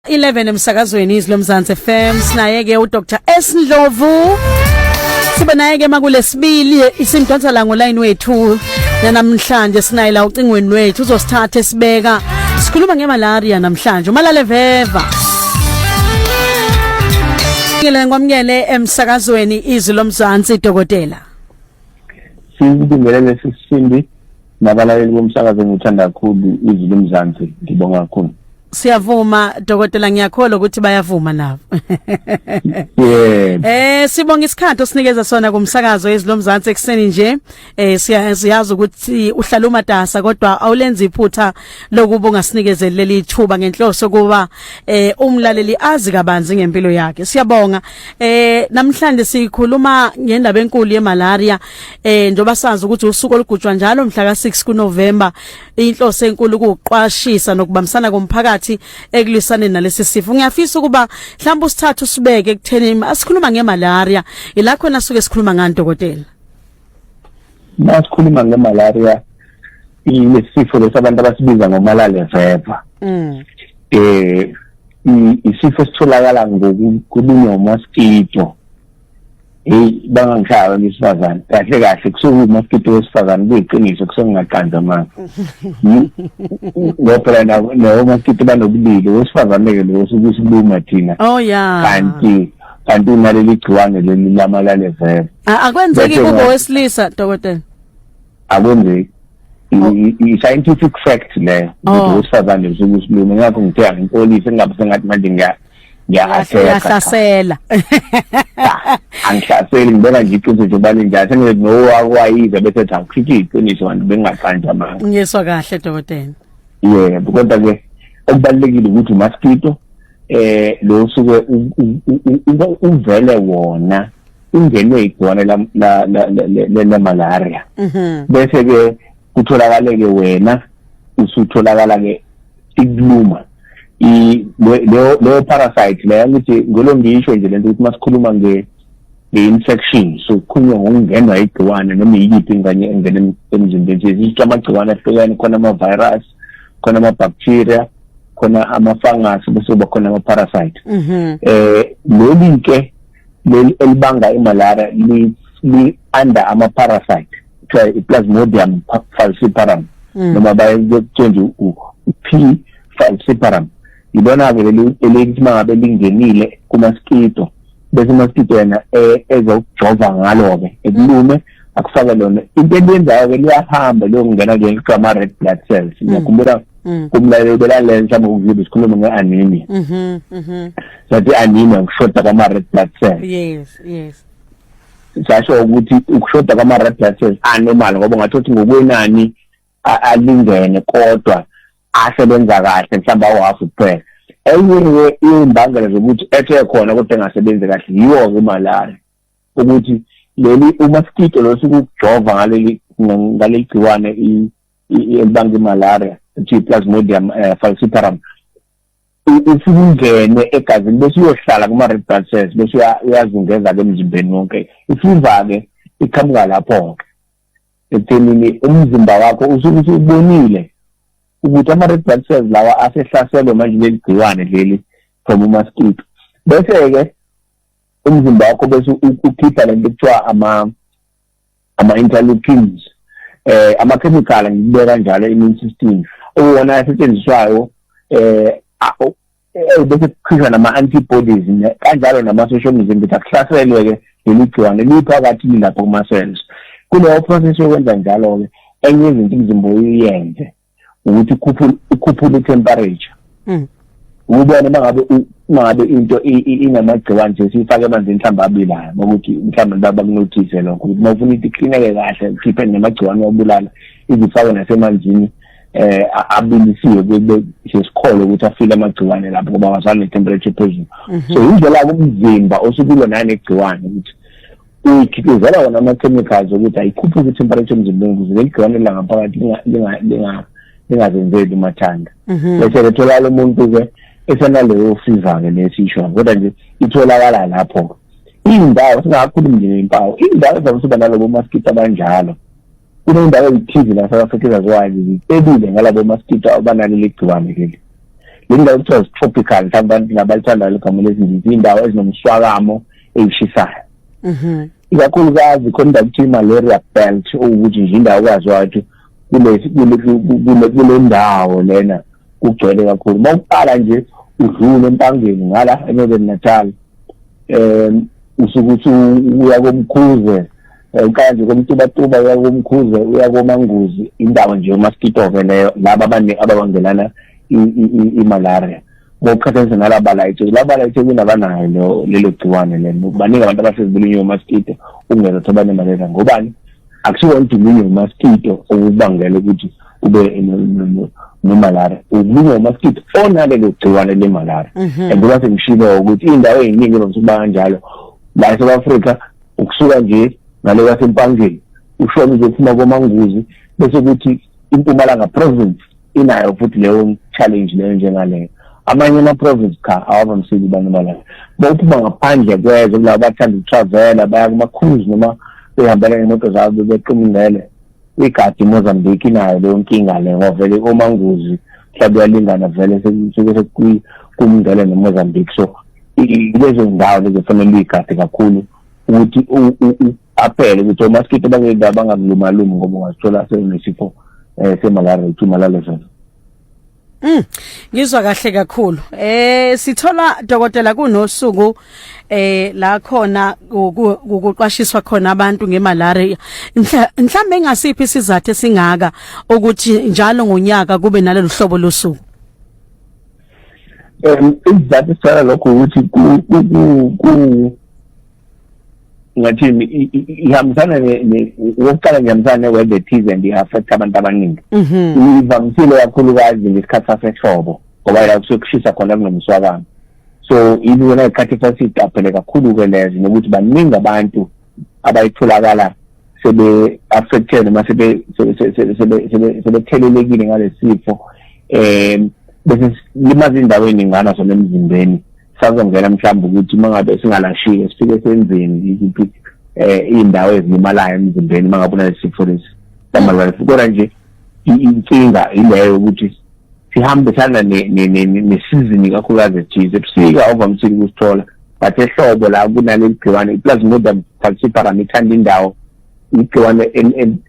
11 emsakazweni izlo Mzansi FM sinaye ke uDr S Ndlovu sibe naye ke makulesibili isimdonsa la ngoline wethu namhlanje sinaye la ucingweni lwethu uzosithatha esibeka sikhuluma ngemalaria namhlanje umalale veva ngile ngwamkele emsakazweni izlo Mzansi dokotela Sibingelele sisindi nabalaleli bomsakazo ngithanda kakhulu izlo Mzansi ngibonga kakhulu Siyavuma dokotela ngiyakholwa ukuthi bayavuma nabo. Yeah. Sibonga isikhathi osinikeza sona kumsakazo ezilo Mzansi ekseni nje. Siyazi ukuthi uhlala umatasa kodwa awulenza iphutha lokuba ungasinikeze leli ithuba ngenhloso kuba umlaleli azi kabanzi ngempilo yakhe. Siyabonga. Namhlanje sikhuluma ngendaba enkulu yemalaria njoba sazi ukuthi usuku olugujwa njalo mhla ka6 kuNovember inhloso enkulu ukuqwashisa nokubambisana komphakathi ekulwisane nalesi sifo. Ngiyafisa ukuba mhlawumbe usithathu sibeke ekutheni asikhuluma ngemalaria ila khona suke sikhuluma ngani dokotela. Masikhuluma ngemalaria isifo lesabantu abasibiza ngomalale veva. Isifo sitholakala ngokulunywa mosquito. Bangangishaya ngisifazana kahle kahle kusuka mosquito wesifazana kuyiqiniso kusengaqanza manje ngoba no mosquito banobulili wesifazana ke lo usukuluma thina kanti naleli gciwane leli lamalale veva akwenzeki kubo wesilisa dokotela akwenzeki i-scientific fact le wesifazana usukuluma ngakho ngithe ngipolisi engabe sengathi manje ngiyahlasela angihlaseli ngibona nje iqiniso nje bani njalo sengithi no wayize bese tha ukhithi iqiniso abantu bengaqanja manje ngiyeswa kahle dokotela kodwa ke okubalekile ukuthi mosquito lo suke uvele wona ungenwe igciwane la malaria bese ke kutholakala ke wena usutholakala ke ikuluma lo parasite la ngithi ngolo ngisho nje lento ukuthi masikhuluma nge-infection so kukhulunywa ngokungenwa igciwane noma yiphi ingane engene emzimbeni sisho amagciwane ahlukene khona ama-virus khona ama-bacteria khona ama-fungus bese kuba khona ama-parasite leli ke leli elibanga imalaria li-under ama-parasite kuthiwa i-plasmodium falciparum noma bayekuthiwa nje u-P. falciparum ibona ke elithi mangabe lingenile kumosquito bese mosquito yena ezokujova ngalo ke ekulume akufake lona into eyenzayo ke liyahamba lokungena ke ama red blood cells ngiyakhumbula kumlaleli belalela mhlawumbe ukuzibisa sikhuluma nge-anemia sathi anemia ukushoda kwama red blood cells yes sasho ukuthi ukushoda kwama red blood cells anormal ngoba ngathothi ngokwenani alingene kodwa asebenza kahle mhlawumbe awu-half kuphela enye imbangela zokuthi ethe khona kodwa engasebenzi kahle yiwo ke imalaria ukuthi leli umosquito lo sukujova ngaleli gciwane elibanga imalaria ethi plasmodium falciparum usungene egazini bese uyohlala kuma red blood cells bese uyazungeza ke emzimbeni wonke ifiva ke iqhamuka lapho ke ekuthenini umzimba wakho usuke ubonile ukuthi ama-red blood cells lawa asehlaselwe manje leli gciwane leli from mosquito bese ke umzimba wakho bese ukhipha lento ekuthiwa ama-interleukins ama-chemical ngibeka njalo immune system uwona asetshenziswayo bese kukhishwa nama-antibodies kanjalo namasosha omzimba ukuthi akuhlaselwe ke leli gciwane liphakathi lapho kuma-cells kuleyo process yokwenza njalo-ke enye izinto umzimba uyenze ukuthi ukhuphule i-temperature ubone mangabe into inamagciwane nje siyifake emanzini mhlawumbe abilayo ukuthi mhlawumbe bakunothise lokho ukuthi mawufuna ukuthi iklineke kahle ukhiphe namagciwane wabulala izifake nasemanzini abilisiwe kube sesikhole ukuthi afile amagciwane lapho ngoba wasale temperature phezulu so indlela umzimba osukulwa nanegciwane ukuthi uyikhiqizela wona ama-chemicals ukuthi ayikhuphuke i-temperature emzimbeni ukuze leli gciwane langaphakathi lingazenzeli umathanda bese letholakala umuntu-ke esenaleyo fever ke lesisho kodwa nje itholakala lapho indawo singakhulumi nje ngempawu indawo ezakusuba nalobo mosquito abanjalo kunendawo eyithize la South Africa zaziwayo zibebile ngalabo mosquito abanalo legciwane leli indawo ekuthiwa tropical mhlawumbe nabalithanda legama lezindiza indawo ezinomswakamo eyishisayo ikakhulukazi khona indawo ekuthiwa malaria belt ukuthi nje indawo kwaziwayo ukuthi kule ndawo lena kugcwele kakhulu mawuqala nje udlule empangeni ngala eNorthern Natal usukuthi uya komkhuze ukanje komtubatuba uya komkhuze uya komanguzi indawo nje mosquito leyo laba abangelana imalaria ngokhathaza nalaba layithe kunabanayo lelo gciwane lelo baningi abantu abasezibulunye mosquito ungeza thobane malaria ngobani akusiwo umdumile mosquito okubangela ukuthi ube nemalaria ubulunye mosquito onalelo gciwane lemalaria ngoba sengishilo ukuthi indawo eziningi ezokuba kanjalo la eSouth Africa ukusuka nje ngale kwasempangeni ushona uzophuma komanguzi bese ukuthi iMpumalanga province inayo futhi leyo challenge leyo njengaleyo amanye ama province awavamisile banibala bokuphuma ngaphandle kwezwe laba bathanda utravel baya kuma cruise noma behambela ngemoto zabo beqimindele igadi Mozambique inayo leyo nkinga le ngavele komanguzi mhlawumbe yalingana vele sekuyi kumndele neMozambique so lezo ndawo lezofanele igadi kakhulu ukuthi aphele ukuthi mosquito bangalumalumi ngoba ungazithola senesifo semalaria malaria zona ngizwa kahle kakhulu sithola dokotela kunosuku la khona ukuqwashiswa khona abantu ngemalaria mhlambe engasiphi isizathu singaka ukuthi njalo ngonyaka kube nalolu hlobo losuku izathu sala lokho ukuthi ngathini ihambisana wokuqala ngiyamsana weather thize and affect abantu abaningi ivamisile kakhulukazi ngesikhathi sasehlobo ngoba la kusukushisa khona kunomswakamo so ibona ikhathi fasitapele kakhulu ke lezo nokuthi baningi abantu abayitholakala sebe affected noma sebe thelelekile ngalesifo bese limazi indaweni ingana zona emzimbeni sazongena mhlawumbe ukuthi mangabe singalashiye sifike senzeni iziphi indawo ezilimalayo emzimbeni mangabona lesifo lesi lamalaria kodwa nje inkinga ileyo ukuthi sihambe sana ne-season kakhulukazi ethize ebusika ovamisile ukusithola but ehlobo la kunaleli gciwane i-Plasmodium falciparum ithanda indawo igciwane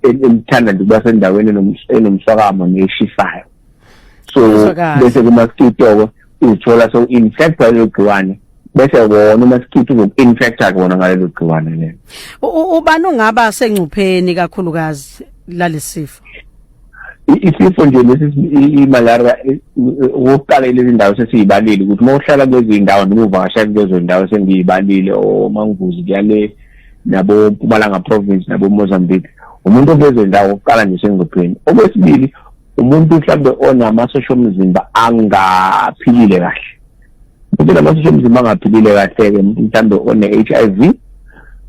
elithanda ukuba sendaweni enomswakamo neshisayo so bese kuma-mosquito uthola so infect lelo gciwane bese wona mosquito uzoinfecta kona ngalelo gciwane lelo ubani ungaba sengcupheni kakhulukazi lalesifo isifo nje lesi imalaria ukuqala lezi ndawo sesiyibalile ukuthi mawuhlala kwezi ndawo noma uvakasha kulezo ndawo sengiyibalile omanguzi kuyale nabo Mpumalanga province nabo Mozambique umuntu obezo ndawo uqala nje sengcupheni okwesibili umuntu mhlawumbe onamasosha omzimba angaphilile kahle umuntu namasosha omzimba angaphilile kahle ke mhlawumbe one-HIV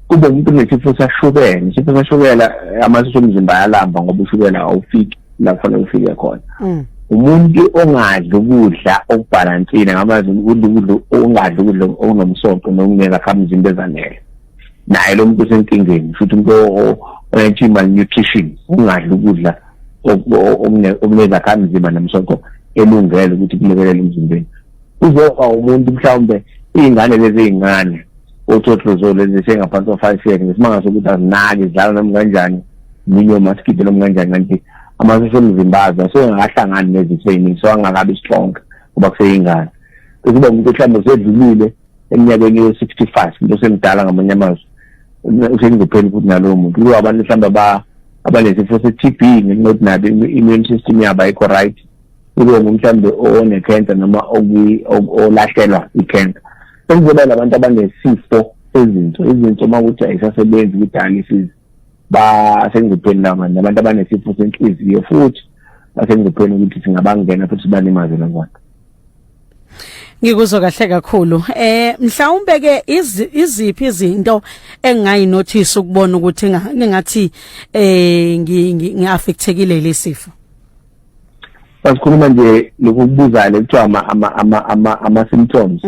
kube umuntu nesifo sashukela isifo sashukela amasosha omzimba ayalamba ngoba ushukela awufiki la kufanele ufike khona umuntu ongadla ukudla okubhalansile ngamazi ukudla ongadla ukudla okunomsoco nokungenza khamzimba ezanele naye lo muntu usenkingeni futhi umuntu malnutrition ungadla ukudla okunezakhamzimba nomsoco elungele ukuthi kulekelele emzimbeni uzoba umuntu mhlawumbe izingane lezi ezincane othotrozo lezi sengaphansi kwa 5 years ngesimanga sokuthi azinaki idlala noma kanjani ninyo mosquito noma kanjani kanti amasosha omzimba azo sengahlangani nezitheni so angakabi strong kuba kuseyingane kuba umuntu mhlawumbe usedlulile eminyakeni yo65 umuntu osemdala ngamanye amazwi usengipheli futhi nalowo muntu lo abantu mhlawumbe abanesifo se-TB ngokuthi nabe immune system yabo ayikho right kulo mhlawumbe one-cancer noma olahlelwa i-cancer sekuzoba labantu abanesifo izinto makuthi ayisasebenzi kwi-dialysis basengipheli namanje abantu abanesifo senhliziyo futhi basengipheli ukuthi singabangena futhi balimaze labantu ngikuzwa kahle kakhulu mhlawumbe ke iziphi izinto engayinothisa ukubona ukuthi ngingathi ngiaffectekile lesifo basikhuluma nje lokubuza lekuthiwa ama symptoms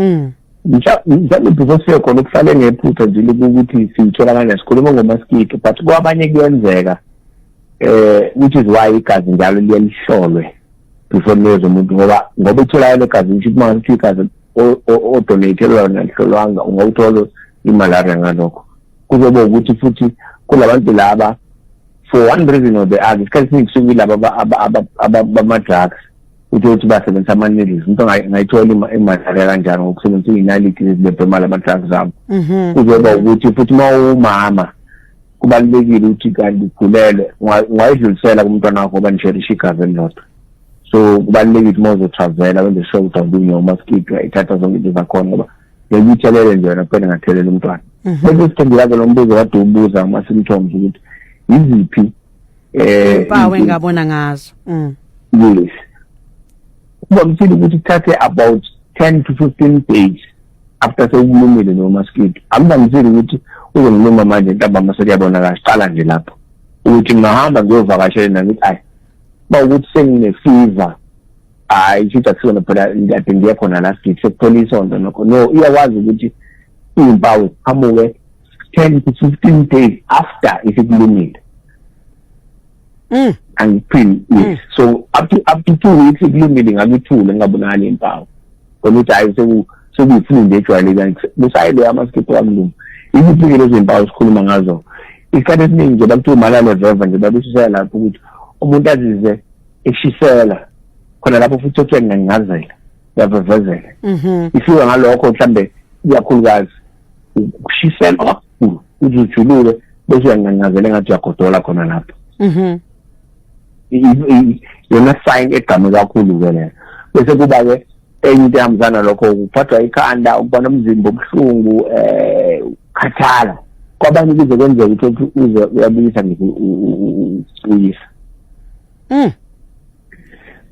mhlawumbe before siye khona ukuhlale ngephutha nje ukuthi siyithola kanjani sikhuluma ngomosquito but kwabanye kuyenzeka which is why igazi njalo liyalihlolwe before ninikeze umuntu ngoba itholakala egazini ukuthi uma ngathi igazi o-donate lona lihlolwanga ungawuthola imalaria ngalokho kuzoba ukuthi futhi kulabantu laba for one reason or the other isikhathi esiningi kusuke laba abama-drugs ukuthi basebenzisa ama-needles umuntu angayithola imalaria kanjani ngokusebenzisa iy'nalithi ezibebhemala ama-drugs abo kuzoba ukuthi futhi uma umama kubalulekile ukuthi kanti ukhulele ungayidlulisela kumntwana wakho ngoba nisherisha igazi elilodwa so kubalulekile uma uzotravela wenze sure ukuthi awubinywa umaskito ayithatha zonke into zakhona ngoba ngiyithelele nje wena kuphela ngathelela umntwana bese sithandikaze lo mbuzo kade ubuza ama-symptoms ukuthi yiziphi impawu engabona ngazo yes kubamthile ukuthi kuthathe about 10 to 15 days after sewulumile no mosquito akubamthile ukuthi uzongiluma manje ntambama sekuyabona kahle qala nje lapho ukuthi ngahamba ngiyovakashela ngithi ayi bawukuthi sengine-fever hayi futhi akusona phela ngiyade ngiye khona la sithi sekuthola isonto nokho no iyakwazi ukuthi iy'mpawu ziqhamuke 10 to 15 days after isikulumile angiphini yes so up to 2 weeks ikulumile ngakithule ngingabonakali impawu ngokuthi hayi sekuyifunda ejwayelekile kusayile amaskipho wamlungu iziphi lezo impawu sikhuluma ngazo isikhathi esiningi nje bakuthiwa umalala driver nje babisisela lapho ukuthi umuntu azize eshisela khona lapho futhi kuthiwa ngingazela yavevezela ifika ngalokho mhlambe iyakhulukazi ukushisela kakhulu uthi ujulule bese uyangangazela ngathi uyagodola khona lapho yona sign egame kakhulu-ke leyo bese kuba-ke enye into ehambisana lokho kuphathwa ikhanda ukuba nomzimba obuhlungu ukhathala kwabanye kuze kwenzeka ukuthi uze uyabuyisa uyisa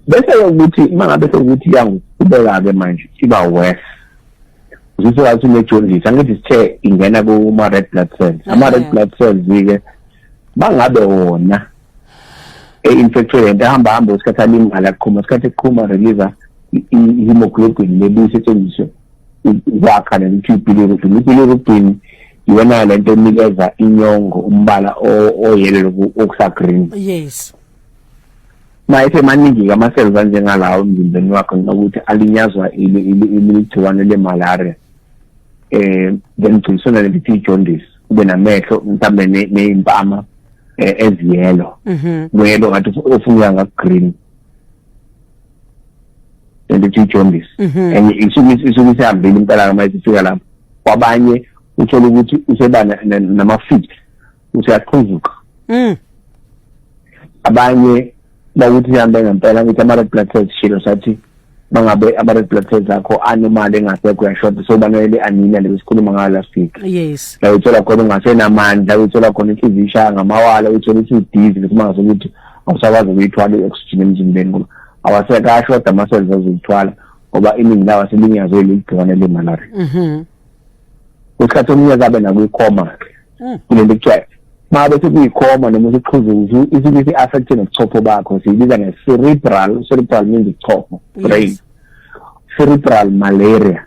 bese ukuthi uma ngabe sekuthi iyangubeka-ke manje iba worse uzithola une-jaundice angithi sithe ingena kuma-red blood cells ama-red blood cells-ke bangabe wona infected into ehamba isikhathi alimala aqhuma isikhathi eqhuma release i-hemoglobin lebuye isetshenziswe ukwakha nelithi ibilirubin ibilirubin iyona lento enikeza inyongo umbala oyellow okusa-green yes mayethe maningi-ke ama-cells anjengalawo emzimbeni wakho nokuthi alinyazwa iligciwane le-malaria then gcilisona lelithi ijaundice ube namehlo mhlawumbe ney'mpama eziyelo kuyelo ngathi ofuneka ngak-green lelithi ijaundice and isuke isihambile impela uma isifika lapho kwabanye uthola ukuthi useba nama-feet useyaqhuzuka abanye bakuthi sihambe ngempela ngithi ama-red blood cells shilo sathi bangabe ama-red blood cells akho anomali engasekho uyashoda so banele anemia le sikhuluma ngayo last week yes la uthola khona ungasenamandla uthola khona inhliziyo ishaya ngamawala uthola ukuthi udizi kuma ngasokuthi awusakwazi ukuyithwala i-oxygen emzimbeni ngoba awasekashoda ama-cells azuyithwala ngoba iningi lawo aselinyazwe ligciwane le-malaria kwesikhathi omnyaka abe nakuyikhoma kulento kuthiwa ma bese kuyikhoma noma usiqhuzuza isuke isi-affecte nobuchopho bakho siyibiza nge-cerebral means ubuchopho brain cerebral malaria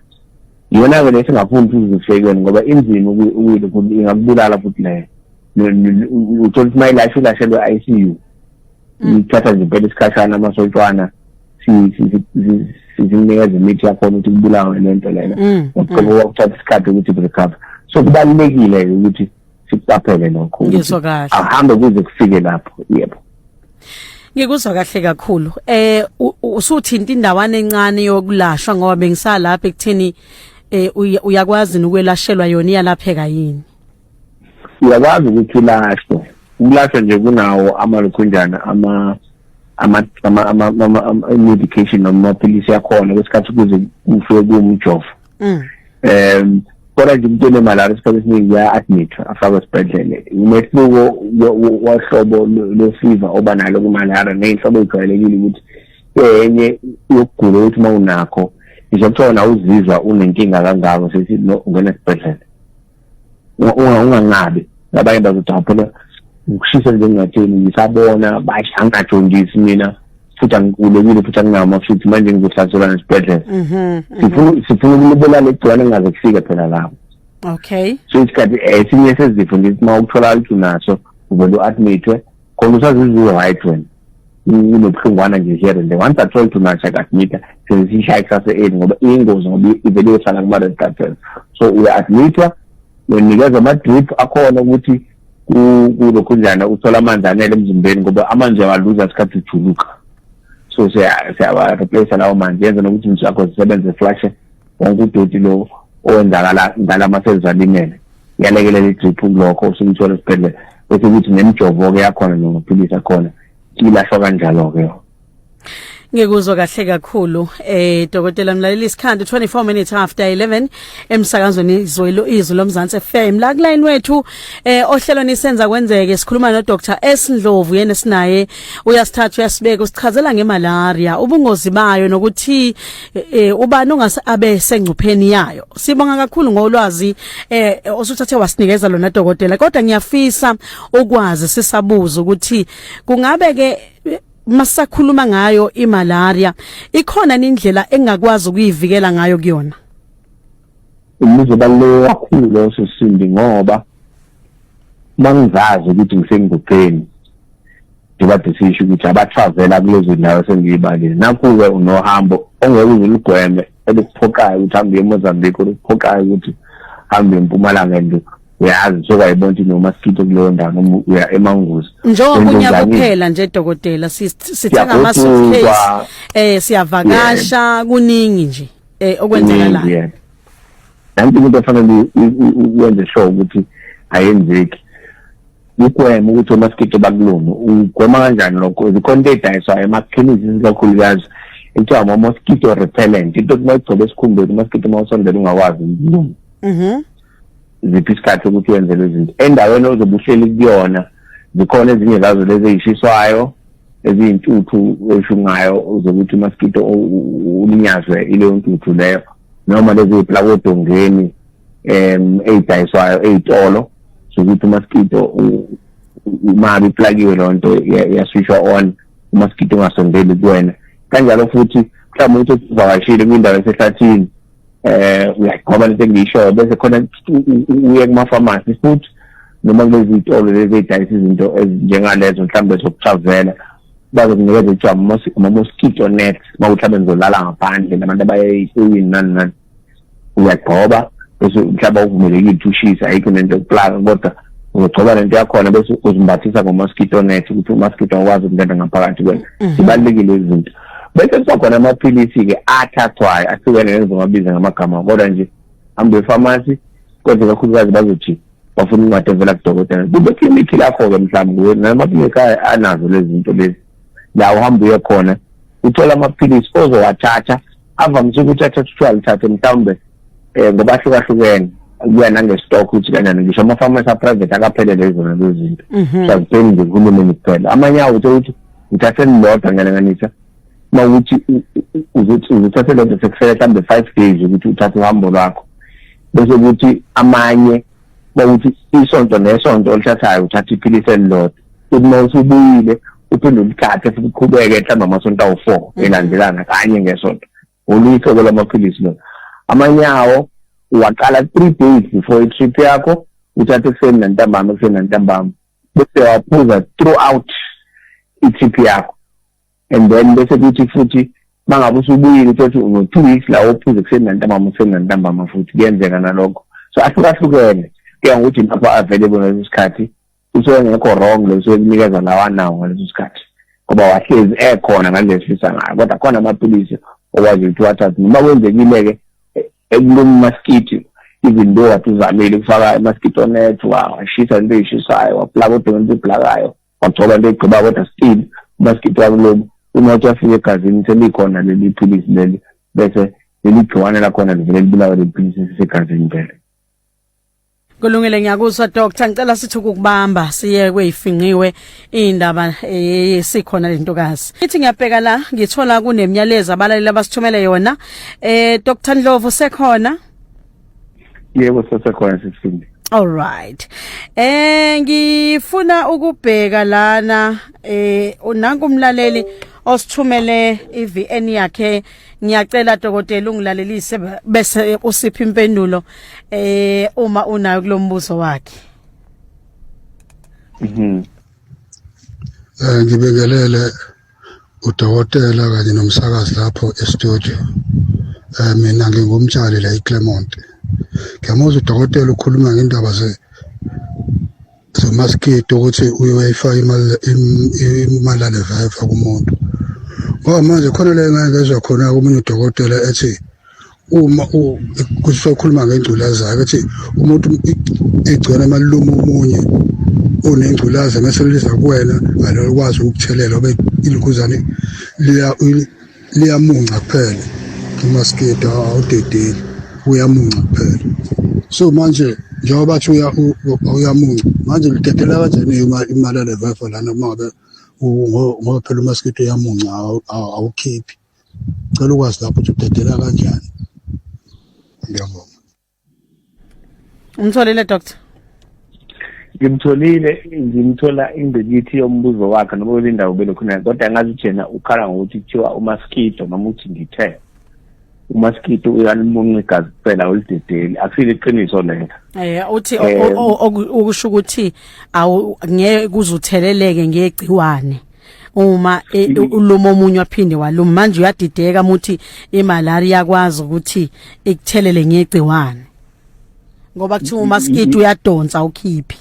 iyona-ke le singafuni ukuthi uzifekweni ngoba inzima ingakubulala futhi leyo uthola ukuthi ma ilashelwe i-ICU ithatha nje impela isikhashana amasontwana sizinikeza imithi yakhona ukuthi kubulawe lento lena ngoba kuthatha isikhathi ukuthi recover so kubalulekile ukuthi sikuqaphele lokho ngizwa kahle ahambe kuze kufike lapho yebo ngikuzwa kahle kakhulu usuthinta indawana encane yokulashwa ngoba bengisalapha ekuthini uyakwazi ukwelashelwa yona iyalapheka yini uyakwazi ukuthi ulashwe ukulashwa nje kunawo amalukhunjana medication noma amaphilisi yakhona kwesikhathi kuze kufike kumjovo kodwa nje umuntu onemalaria isikhathi esiningi uya-admithwa afakwe esibhedlele umehluko wahlobo lwe-fever oba nalo kumalaria ney'nhlobo ey'jwayelekile ukuthi enye yokugula ukuthi uma unakho ngisho kuthiwa nawuzizwa unenkinga kangako sethi no ungena esibhedlele ungangabi abanye bazothi phela ukushisa njengatheni ngisabona basho angajondisi mina futhi angikhulekile futhi anginawo amafithi manje ngizohlathelwa nesibhedlela sifuna ukulibulala igciwane engaze kufike phela lapho okay so isikhathi esinye sezifo ngithi uma ukuthola ukuthi unaso uvele u-admithwe khona usazizwe right wena unobuhlungwana nje here and there. Once I told to much I got meter sesishaya kusasa eli ngoba ingozi ngoba ivele yohlala kuma red blood cells. So uya-admitwa unikeza ama-drip akhona ukuthi kulokhunjana uthola amanzi anele emzimbeni ngoba amanzi uyawaluza isikhathi ujuluka. So siyawa-replace lawo manzi yenza nokuthi inso yakho zisebenze flashe wonke udoti lo owenzakala ngala ama-cells alimele. Iyalekelela i-drip kulokho usukuthola esibhedlela bese ukuthi nemijovo-ke yakhona nomaphilisi akhona ilashwa kanjalo-ke. Ngikuzwa kahle kakhulu Dr. Mlaleli Sikhandi 24 minutes after 11 emsakazweni izwi lomzansi FM la line wethu ohlelweni senza kwenzeke sikhuluma no Dr. S Ndlovu yena sinaye uyasithatha uyasibeka usichazela ngemalaria ubungozi bayo nokuthi ubani ongasabe sengcupheni yayo. Sibonga kakhulu ngolwazi osuthathe wasinikeza lona Dr. kodwa ngiyafisa ukwazi sisabuza ukuthi kungabe ke masakhuluma ngayo imalaria ikhona indlela engakwazi ukuyivikela ngayo kuyona. Umuze balule kakhulu lo sisindi ngoba mangizazi ukuthi ngisengcupheni ndiba desisho ukuthi abatravela kulezo ndawo sengiyibalile nakho-ke unohambo ongeke uzulugweme elukuphokayo ukuthi hambe eMozambique olukuphokayo ukuthi hambe eMpumalanga ndo uyazi sokayibona ukuthi no-mosquito kuleyo ndawo noma uya eManguzi njengoba unyaka kuphela nje Dr. sithenga ama-suitcase siyavakasha kuningi nje okwenzakalayo. Nanti into efanele uyenze sure ukuthi ayenzeki ukwema ukuthi ama-mosquito bakulona ugwema kanjani lokho zikhona into edayiswayo emakhemisi kakhulukazi ekuthiwa ama-mosquito repellent into kuma igcobe esikhumbeni u-mosquito uma usondela ungakwazi ukuluma. Ziphi isikhathi ukuthi wenze lezi zinto endaweni ozobe uhleli kuyona zikhona ezinye zazo lezi ey'shiswayo eziyintuthu eshungayo uzokuthi u-mosquito ulinyazwe ileyo ntuthu leyo noma lezi ey'plaka odongeni ey'dayiswayo ey'tolo zokuthi u-mosquito umabe iplakiwe leyo nto yaswishwa on u-mosquito ungasondeli kuwena. Kanjalo futhi mhlawumbe ukuthi uvakashile kwindawo esehlathini uyaqoba lento engiyishoyo bese khona uye kuma-pharmacy futhi noma kulezi zitolo lezi ey'dayisa izinto ezinjengalezo mhlawumbe zokutravela bazokunikeza ekuthiwa ama-mosquito net uma mhlawumbe nizolala ngaphandle nabantu abayey'sewini nani nani uyagcoba bese mhlawumbe uvumelekile ukuthi ushisa ayikho nento yokuplaka kodwa uzogcoba lento yakhona bese uzimbathisa ngo-mosquito net ukuthi u-mosquito akwazi ukungena ngaphakathi kwena. Zibalulekile lezi zinto bese kusakhona amaphilisi-ke athathwayo ahlukene nezomabiza ngamagama kodwa nje hambe epharmacy kodwa kakhulukazi bazothi bafuna incwadi evela kudokotela kube klinikhi lakho-ke mhlawumbe namaphilisi anazo lezi zinto lezi la uhambe uye khona uthola amaphilisi ozowathatha avamise ukuthi athathe alithathe mhlawumbe ngoba ahlukahlukene kuya nangestock ukuthi kanjani ngisho ama-pharmacy a-private akaphelele zona lezi zinto sazipeni nje kuhulumeni kuphela amanye awo ukuthi uthathe lilodwa ngiyalinganisa uma ukuthi uzothathe lento sekufela mhlawumbe 5 days ukuthi uthathe uhambo lwakho bese ukuthi amanye ukuthi isonto nesonto olithathayo uthatha iphilisi elilodwa ukuthi uma usubuyile uphinde ulithathe futhi uqhubeke mhlawumbe amasonto awu-4 elandelana kanye ngesonto oluyihlobo lamaphilisi lo. Amanye awo uwaqala 3 days before i-trip yakho uthathe ekuseni nantambama bese waphuza throughout i-trip yakho and then bese kuthi futhi mangabe usubuyile uthi uno-2 weeks la uphuze ekuseni nantambama futhi kuyenzeka nalokho. So ahlukahlukene kuya ngokuthi lapho available ngaleso sikhathi usuke ngekho wrong lo usuke kunikeza lawa nawo ngaleso sikhathi ngoba wahlezi ekhona ngalesifisa ngayo kodwa khona amaphilisi okwazi ukuthi wathathe noma kwenzekile-ke ekuluma-mosquito even though wathi uzamile ukufaka i-mosquito net washisa into ey'shisayo waplaka odongeni eziplakayo wagcoba into ey'gcoba kodwa still u-mosquito wakulobu unothi afike egazini selikhona leli philisi leli bese leli gciwane lakhona livele libulawe leli philisi esisegazini phela. Kulungile ngiyakuzwa Dr. Ngicela sithi ukubamba siye kweyifinqiwe indaba sikhona lentokazi. Ithi ngiyabheka la ngithola kunemiyalezo abalaleli abasithumele yona. Dr. Ndlovu sekhona? Yebo sekhona sisindi. All right. Ngifuna ukubheka lana unanku umlaleli osithumele iVN yakhe ngiyacela dokotela ungilalelise bese usipha impendulo uma unayo kulombuzo wakhe. Ngibekelele udokotela kanye nomsakazi lapho e-studio. Mina ngingumtshali la eClermont. Ngiyamuzwa udokotela ukhuluma ngendaba ze-mosquito ukuthi uyayifaka imali leviva kumuntu. Ngoba manje khona le ngezwe khona komunye udokotela ethi uma kusokhuluma ngengculaza ukuthi umuntu igcona maluma umunye onengculaza mase liza kuwena alokwazi ukuthelela obe ilukuzane liyamunca kuphela i-mosquito awudedeli uyamunca kuphela. So manje njengoba bathi uyamunca manje lidedela kanjani imali leviva lana uma ngabe ngoba phela i-mosquito uyamunca awukhiphi. Cela ukwazi lapho ukuthi udedela kanjani. Ngiyabonga. Umtholile doctor? Ngimthola ingcelithi yombuzo wakhe noma ulinda ube lokhona kodwa ngazi jena ukhala ngokuthi kuthiwa uMosquito noma uthi ngithe uMosquito uyalimunca igazi kuphela ulidedeli akusile iqiniso lelo. Uthi okusho ukuthi ngeke kuzutheleleke ngegciwane uma uluma omunye waphinde waluma manje uyadideka muthi imalaria yakwazi ukuthi ikuthelele ngegciwane ngoba kuthiwa uMosquito uyadonsa ukhiphi.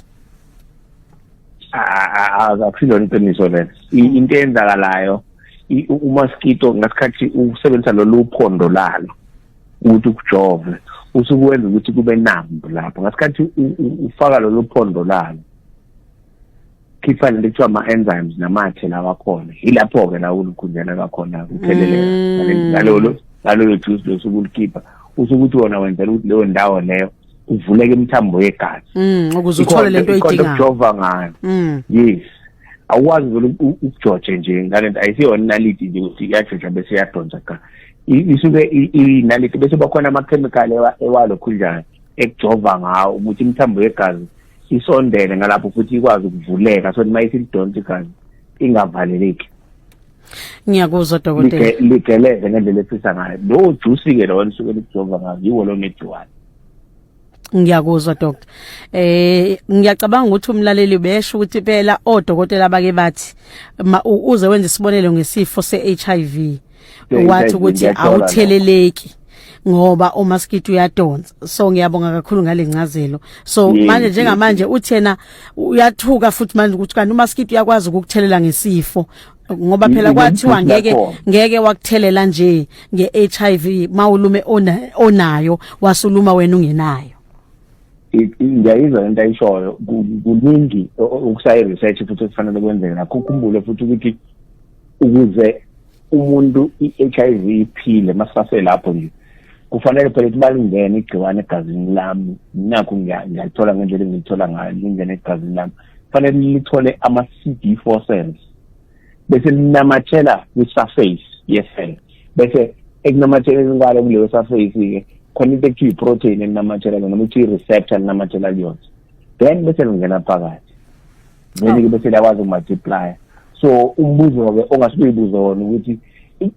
Akusilo iqiniso lelo. Into eyenzakalayo uMosquito ngasikhathi usebenzisa lolu phondo lalo ukuthi ukujove usukwenza ukuthi kube nambo lapho ngasikhathi ufaka lolu phondo lalo khipha lekuthiwa ama-enzymes namathe lawa khona ilapho ke la ulukhunjana kakhona ukutheleleka nalolo juice losukulikhipha usukuthi wona wenzela ukuthi leyo ndawo leyo uvuleke imithambo yegazi ukuze uthole lento oyidingayo ukujova ngayo. Yes, awukwazi ukujoje nje ngalento ayisiyona inaliti nje ukuthi iyajoja bese iyadonsa ka isuke inaliti bese bakhona ama-chemical ewalo khunjana ekujova ngawo ukuthi imithambo yegazi isondele ngalapho futhi ikwazi ukuvuleka so mayisi lidonsa igazi ingavaleleki. Ngiyakuzwa dokotela. Ligeleze ngendlela ephisa ngayo lo juice ke lo nisuke likujova ngayo yiwo lo negciwane. Ngiyakuzwa doctor. Ngiyacabanga ukuthi umlaleli besho ukuthi phela odokotela bake bathi uze wenze isibonelo ngesifo se-HIV wathi ukuthi awutheleleki ngoba uMosquito uyadonsa. So ngiyabonga kakhulu ngale ncazelo. So manje njengamanje uthena uyathuka futhi manje ukuthi kanti uMosquito uyakwazi ukukuthelela ngesifo ngoba phela kwathiwa ngeke wakuthelela nje nge-HIV mawulume onayo wasuluma wena ungenayo. Ngiyayizwa into ayishoyo kuningi ukusayi research futhi kufanele kwenzeke nakho ukhumbule futhi ukuthi ukuze umuntu i-HIV iphile masase lapho nje kufanele phela kubalingene igciwane egazini lami nakho ngiyathola ngendlela engithola ngayo lingene egazini lami kufanele lithole ama-CD4 cells bese linamathela kwi-surface ye-cell bese ekunamathela ngalo kuleyo surface ke khona into ekuthiwa i-protein enamathela noma ukuthi i-receptor enamathela liyona then bese lingena phakathi then bese liyakwazi ukumultiply. So umbuzo ke ongasibuza wona ukuthi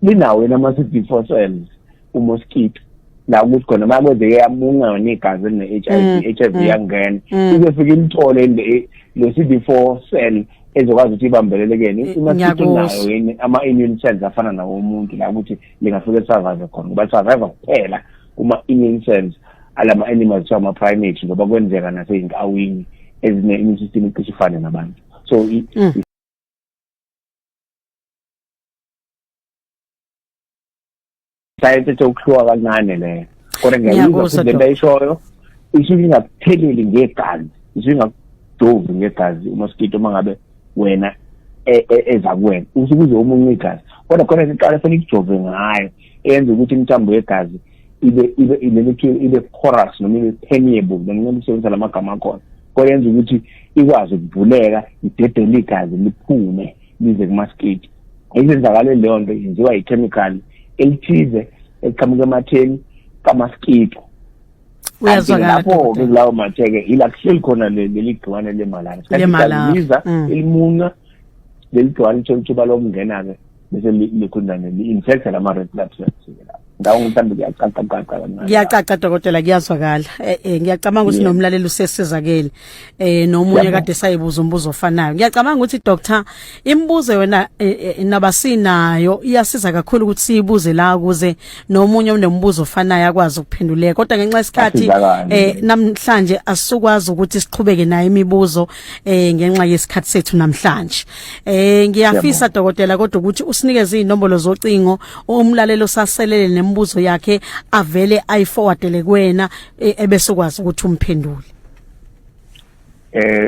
linawo ama-CD4 cells uMosquito la ukuthi khona makwenzeke yamunga negazi ne-HIV yangena izofika imthole le CD4 cell ezokwazi ukuthi ibambelelekene iMosquito nayo yini ama-immune cells afana nawo umuntu la ukuthi lingafika survive khona ngoba survive kuphela uma immune cells alama animals ama primates ngoba kwenzeka nasey'nkawini ezine-immune system icishe nabantu. So science ukuhluka kancane le kodwa ngiyayizwa ukuthi lento ayishoyo isuke ingakutheleli ngegazi isuke ingakudovi ngegazi uMosquito mangabe wena eza kuwena usuke uze umunye igazi kodwa khona iqala fanele ikujove ngayo eyenza ukuthi imithambo yegazi ibe porous noma ibe permeable noma ukusebenzisa lamagama akhona kodwa yenza ukuthi ikwazi ukuvuleka idedele igazi liphume lize kuMosquito. Izenzakalo leyo nto yenziwa i-chemical elithize eqhamuka ematheni kaMosquito. Uyazwakala lapho ke lawo matheke ila kuhleli khona leli gciwane lemalaria liza elimunga leli gciwane lithola lokungena ke bese likhundane li-infecta lama red blood cells. Ndawo ngithanda kuyacaca Ngiyacaca dokotela kuyazwakala. Ngiyacabanga ukuthi nomlaleli usesizakele. Nomunye kade sayibuza umbuzo ofanayo. Ngiyacabanga ukuthi doctor imibuzo yona nabasinayo iyasiza kakhulu ukuthi siyibuze la ukuze nomunye unembuzo ofanayo akwazi ukuphenduleka. Kodwa ngenxa yesikhathi namhlanje asukwazi ukuthi siqhubeke nayo imibuzo ngenxa yesikhathi sethu namhlanje. Ngiyafisa dokotela kodwa ukuthi usinikeze inombolo zocingo umlaleli osaselele nembuzo yakhe avele ayiforwardele kuwena ebese ukwazi ukuthi umphendule.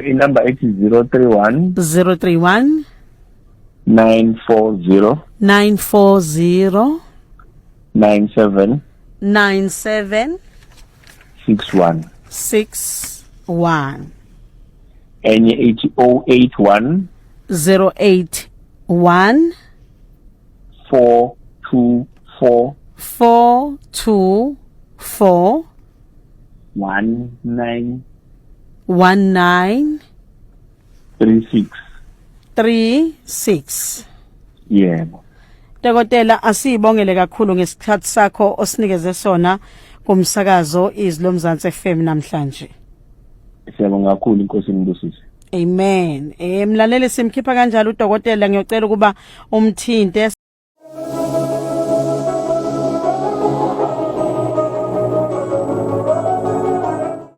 Inumber ethi 031 940 97 61 enye ethi 081 424 1936. Yebo. Dokotela asibongele kakhulu ngesikhathi sakho osinikeze sona kumsakazo Izwi Mzansi FM namhlanje. Siyabonga kakhulu inkosi nibusise. Amen. Mlaleli simkhipha kanjalo udokotela ngiyocela ukuba umthinte